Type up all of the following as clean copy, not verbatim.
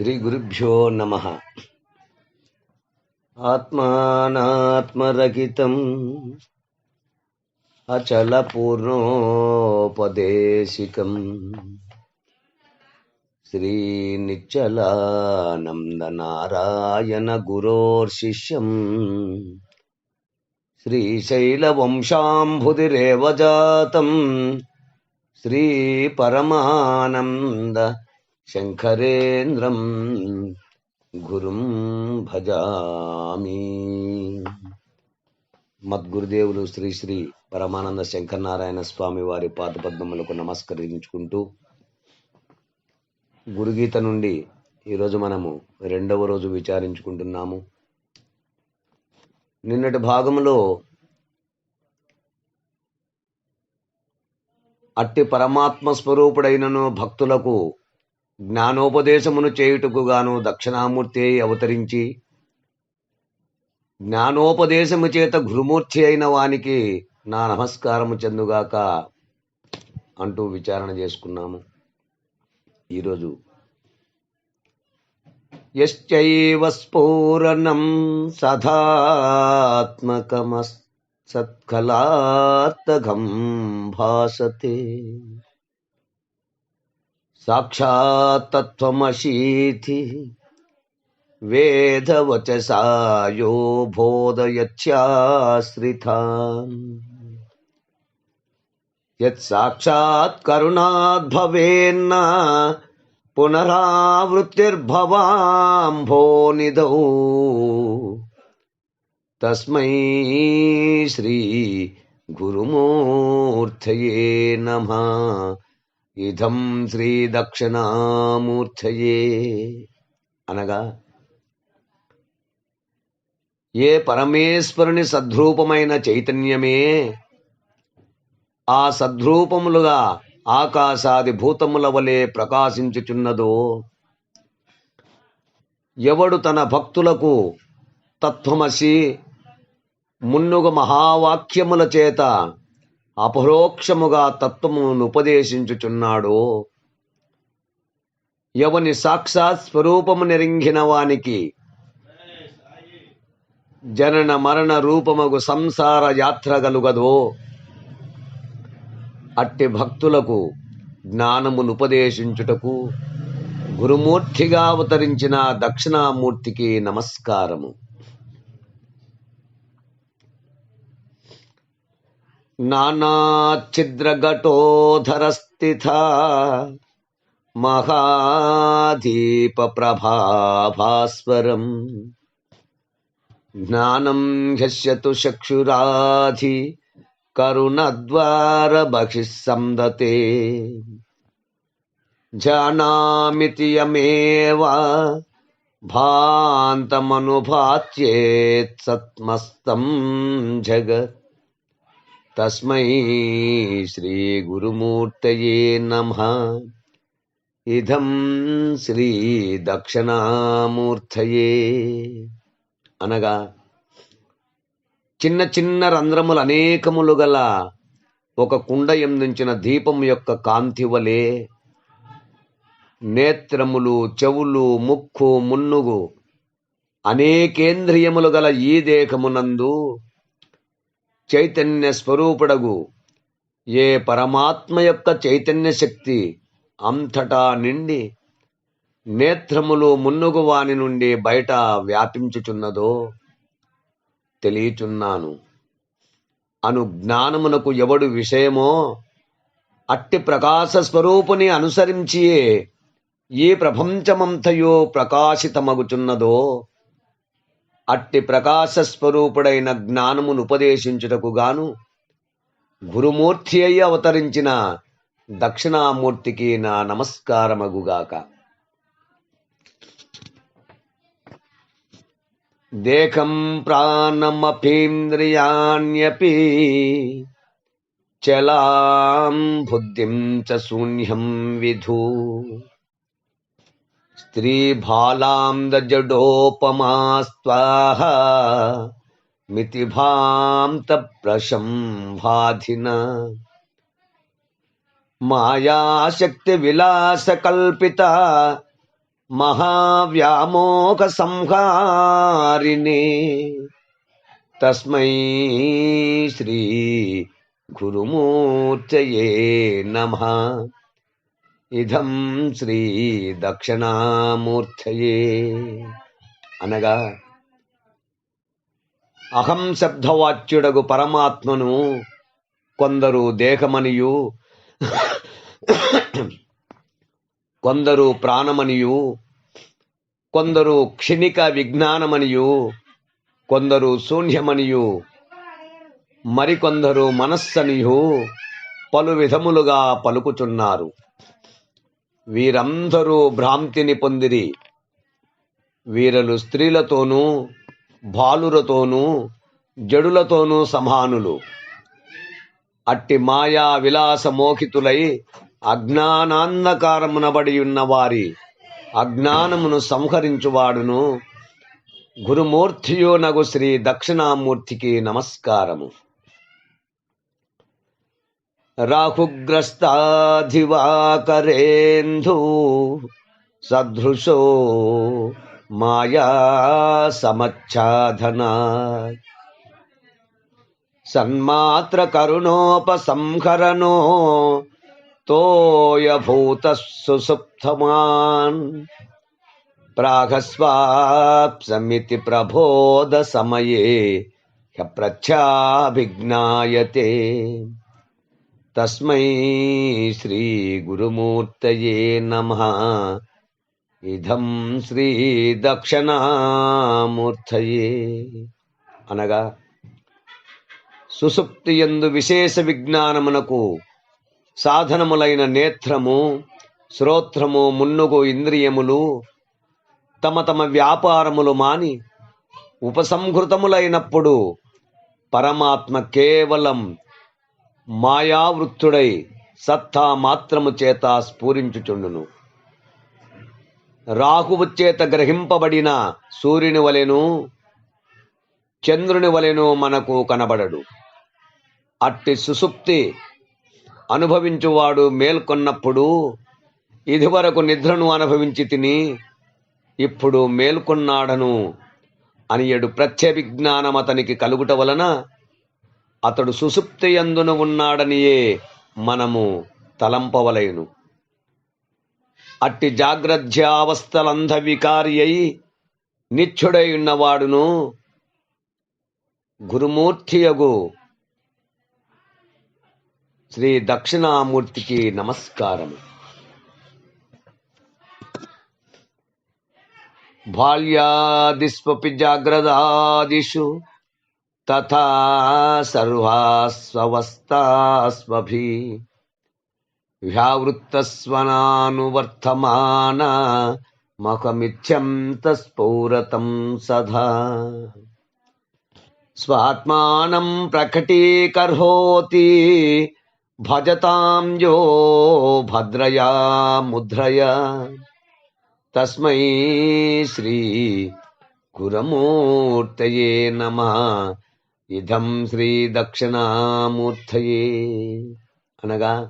శ్రీ గురుభ్యో నమః. ఆత్మానాత్మరహితం అచల పూర్ణోపదేశికం శ్రీ నిశ్చలానంద నారాయణ గురోర్శిష్యం శ్రీశైల వంశాంబుధిరేవ జాతం శ్రీ పరమానంద శంకరేంద్రం గురుం భజామి. మద్గురుదేవులు శ్రీ శ్రీ పరమానంద శంకరనారాయణ స్వామి వారి పాదపద్మములకు నమస్కరించుకుంటూ గురుగీత నుండి ఈరోజు మనము 2వ రోజు విచారించుకుంటున్నాము. నిన్నటి భాగంలో అట్టి పరమాత్మ స్వరూపుడైనను భక్తులకు జ్ఞానోపదేశమును చేయుటకు గాను దక్షిణామూర్తి అవతరించి జ్ఞానోపదేశము చేత గురుమూర్తి అయిన వానికి నా నమస్కారము చెందుగాక అంటూ విచారణ చేసుకున్నాము. ఈరోజు యశ్చైవ స్ఫురణం సదాత్మకమస్ సత్కలాత్తగం భాసతే సాక్షాత్తత్వమసీతి వేదవచసాయో బోధయత్యాశ్రితాన్ యత్ సాక్షాత్ కరుణాద్భవేన్న పునరావృత్తిర్భవాంభోనిధౌ తస్మై శ్రీ గురుమూర్తయే నమః. ఇదం శ్రీ దక్షిణామూర్తయే అనగా ఏ పరమేశ్వరుని సద్రూపమైన చైతన్యమే ఆ సద్రూపములుగా ఆకాశాది భూతముల వలె ప్రకాశించుచున్నదో, ఎవడు తన భక్తులకు తత్వమసి మున్నుగ మహావాక్యముల చేత అపరోక్షముగా తత్వమును ఉపదేశించుచున్నాడో, ఎవని సాక్షాత్ స్వరూపము నెరింగిన వానికి జనన మరణ రూపమగు సంసార యాత్ర గలుగదో, అట్టి భక్తులకు జ్ఞానమును ఉపదేశించుటకు గురుమూర్తిగా అవతరించిన దక్షిణామూర్తికి నమస్కారము. నానాఛిద్రఘటోధరస్థిత మహాదీప ప్రభాభాస్వరం జ్ఞానం హ్యస్యతు చక్షురాధి కరుణద్వార బహిస్సందతే జానామితి యమేవ భాంతమనుభాత్యేత్ సత్మస్తం జగత్ తస్మై శ్రీ గురుమూర్తయే నమః. ఇదం శ్రీ దక్షిణామూర్తయే అనగా చిన్న చిన్న రంధ్రములు అనేకములు గల ఒక కుండ యందుంచిన దీపం యొక్క కాంతి వలె నేత్రములు, చెవులు, ముక్కు, మున్నుగు అనేకేంద్రియములు గల ఈ దేహమునందు చైతన్య స్వరూపుడగు ఏ పరమాత్మ యొక్క చైతన్య శక్తి అంతటా నిండి నేత్రములు మున్నుగు వాని నుండి బయట వ్యాపించుచున్నదో తెలియచున్నాను అను జ్ఞానమునకు ఎవడు విషయమో అట్టి ప్రకాశ స్వరూపుని అనుసరించియే ఈ ప్రపంచమంతయో ప్రకాశితమగుచున్నదో, అట్టి ప్రకాశ స్వరూపుడైన జ్ఞానమును ఉపదేశించుటకు గాను గురుమూర్తి అయి అవతరించిన దక్షిణామూర్తికి నా నమస్కారమగుగాక. దేహం ప్రాణమపీంద్రియాణ్యపి చలాం బుద్ధిం చ శూన్యం విధు స్త్రీ బాలాంద జడోపమాస్త్వాహ మితిభాంత ప్రశంభాధిన మాయాశక్తి విలాస కల్పిత మహావ్యామోహ సంహారిణే తస్మై శ్రీ గురుమూర్తయే నమః. ఇదం శ్రీ దక్షిణామూర్తయే. అనగా అహం శబ్దవాచ్యుడగు పరమాత్మను కొందరు దేహమనియు, కొందరు ప్రాణమనియు, కొందరు క్షణిక విజ్ఞానమనియు, కొందరు శూన్యమనియు, మరికొందరు మనస్సనియు పలు విధములుగా పలుకుచున్నారు. వీరందరూ భ్రాంతిని పొందిరి. వీరలు స్త్రీలతోనూ బాలురతోనూ జడులతోనూ సమానులు. అట్టి మాయా విలాస మోహితులై అజ్ఞానాంధకారమునబడి ఉన్న వారి అజ్ఞానమును సంహరించువాడును గురుమూర్తియో నగు శ్రీ దక్షిణామూర్తికి నమస్కారము. రాహుగ్రస్తాధివాకరేంధు సదృశో మాయా సమచ్ఛాదనా సన్మాత్ర కరుణోపసంహరణో తోయభూత సుసుప్తమాన్ ప్రాగస్వాప్సమితి ప్రబోధ సమయే ప్రత్యాభిజ్ఞాయతే. తస్మై శ్రీ గురుమూర్తయే నమః. ఇదం శ్రీ దక్షిణామూర్తయే. అనగా సుషుప్తి యందు విశేష విజ్ఞానమునకు సాధనములైన నేత్రము, శ్రోత్రము మున్నుగు ఇంద్రియములు తమ తమ వ్యాపారములు మాని ఉపసంహృతములైనప్పుడు పరమాత్మ కేవలం మాయావృత్తుడై సత్తా మాత్రము చేత స్ఫురించుచుండును. రాహువు చేత గ్రహింపబడిన సూర్యుని వలెను చంద్రుని వలెను మనకు కనబడడు. అట్టి సుషుప్తి అనుభవించువాడు మేల్కొన్నప్పుడు ఇదివరకు నిద్రను అనుభవించి తిని ఇప్పుడు మేల్కొన్నాడను అనియడు ప్రత్యభిజ్ఞానం అతనికి కలుగుట వలన అతడు సుషుప్తి యందున ఉన్నాడనియే మనము తలంపవలెను. అట్టి జాగ్రత్యావస్థలంధ వికారి అయి నిత్యుడై ఉన్నవాడును గురుమూర్తియగు శ్రీ దక్షిణామూర్తికి నమస్కారము. బాల్యాదిస్వపి జాగ్రదాదిషు తథా సర్వాస్వవస్థాస్వభి వ్యావృత్తస్వనానువర్తమాన మఖమిథ్యం తస్ఫురతం సదా స్వాత్మానం ప్రకటీకర్హోతి భజతాం యో భద్రయా ముద్రయా. తస్మై శ్రీ గురుమూర్తయే నమః. ఇదం శ్రీ దక్షిణామూర్తయే. అనగా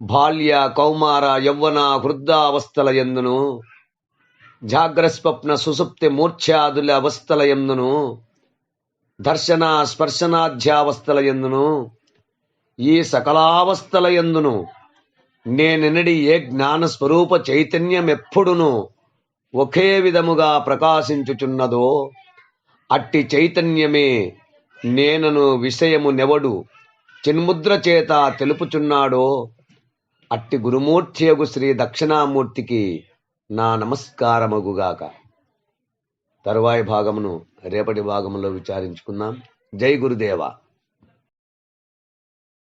బాల్య కౌమార యౌవన వృద్ధావస్థల యందును జాగ్రస్వప్న సుషుప్తి మూర్ఛాదుల అవస్థల యందును దర్శన స్పర్శనాధ్యావస్థల యందును ఈ సకలావస్థల యందును నేనెనడి ఏ జ్ఞాన స్వరూప చైతన్యం ఎప్పుడును ఒకే విధముగా ప్రకాశించుచున్నదో అట్టి చైతన్యమే నేనను విషయము నెవడు చిన్ముద్ర చేత తెలుపుచున్నాడో అట్టి గురుమూర్తియగు శ్రీ దక్షిణామూర్తికి నా నమస్కారమగుగాక. తరువాయి భాగమును రేపటి భాగములో విచారించుకుందాం. జై గురుదేవ.